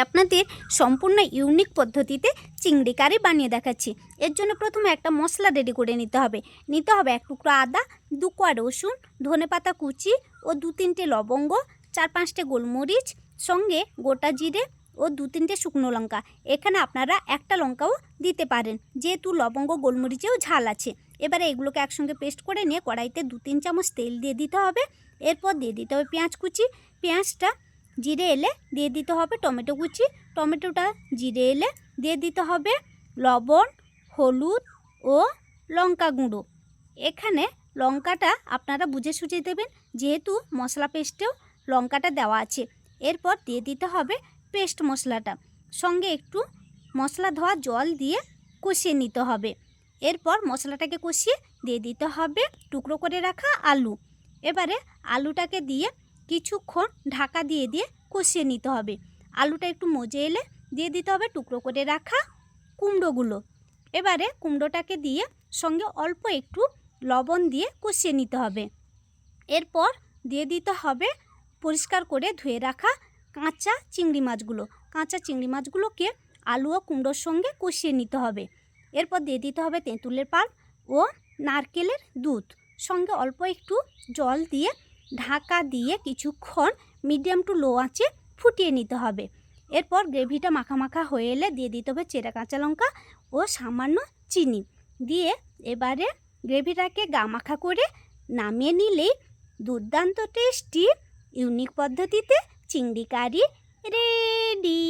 আপনাদের সম্পূর্ণ ইউনিক পদ্ধতিতে চিংড়ি কারি বানিয়ে দেখাচ্ছি। এর জন্য প্রথমে একটা মশলা রেডি করে নিতে হবে। এক টুকরো আদা, 2 কোয়া রসুন, ধনেপাতা কুচি ও 2-3টে লবঙ্গ, 4-5টে গোলমরিচ, সঙ্গে গোটা জিরে ও 2-3টে শুকনো লঙ্কা। এখানে আপনারা একটা লঙ্কাও দিতে পারেন, যেহেতু লবঙ্গ গোলমরিচেও ঝাল আছে। এবারে এগুলোকে একসঙ্গে পেস্ট করে নিয়ে কড়াইতে 2-3 চামচ তেল দিয়ে দিতে হবে। এরপর দিয়ে দিতে হবে পেঁয়াজ কুচি। পেঁয়াজটা জিরে এলে দিয়ে দিতে হবে টমেটো কুচি। টমেটোটা জিরে এলে দিয়ে দিতে হবে লবণ, হলুদ ও লঙ্কা গুঁড়ো। এখানে লঙ্কাটা আপনারা বুঝে সুঝে দেবেন, যেহেতু মশলা পেস্টেও লঙ্কাটা দেওয়া আছে। এরপর দিয়ে দিতে হবে পেস্ট মশলাটা, সঙ্গে একটু মশলা ধোয়া জল দিয়ে কষিয়ে নিতে হবে। এরপর মশলাটাকে কষিয়ে দিয়ে দিতে হবে টুকরো করে রাখা আলু। এবারে আলুটাকে দিয়ে কিছুক্ষণ ঢাকা দিয়ে দিয়ে কষিয়ে নিতে হবে। আলুটা একটু মজে এলে দিয়ে দিতে হবে টুকরো করে রাখা কুমড়োগুলো। এবারে কুমড়োটাকে দিয়ে সঙ্গে অল্প একটু লবণ দিয়ে কষিয়ে নিতে হবে। এরপর দিয়ে দিতে হবে পরিষ্কার করে ধুয়ে রাখা কাঁচা চিংড়ি মাছগুলো। কাঁচা চিংড়ি মাছগুলোকে আলু ও কুমড়োর সঙ্গে কষিয়ে নিতে হবে। এরপর দিয়ে দিতে হবে তেঁতুলের পাল্প ও নারকেলের দুধ, সঙ্গে অল্প একটু জল দিয়ে ঢাকা দিয়ে কিছুক্ষণ মিডিয়াম টু লো আঁচে ফুটিয়ে নিতে হবে। এরপর গ্রেভিটা মাখা মাখা হয়ে এলে দিয়ে দিতে হবে চেরা কাঁচা লঙ্কা ও সামান্য চিনি দিয়ে এবারে গ্রেভিটাকে গামাখা করে নামিয়ে নিলেই দুর্দান্ত টেস্টি ইউনিক পদ্ধতিতে চিংড়ি কারি রেডি।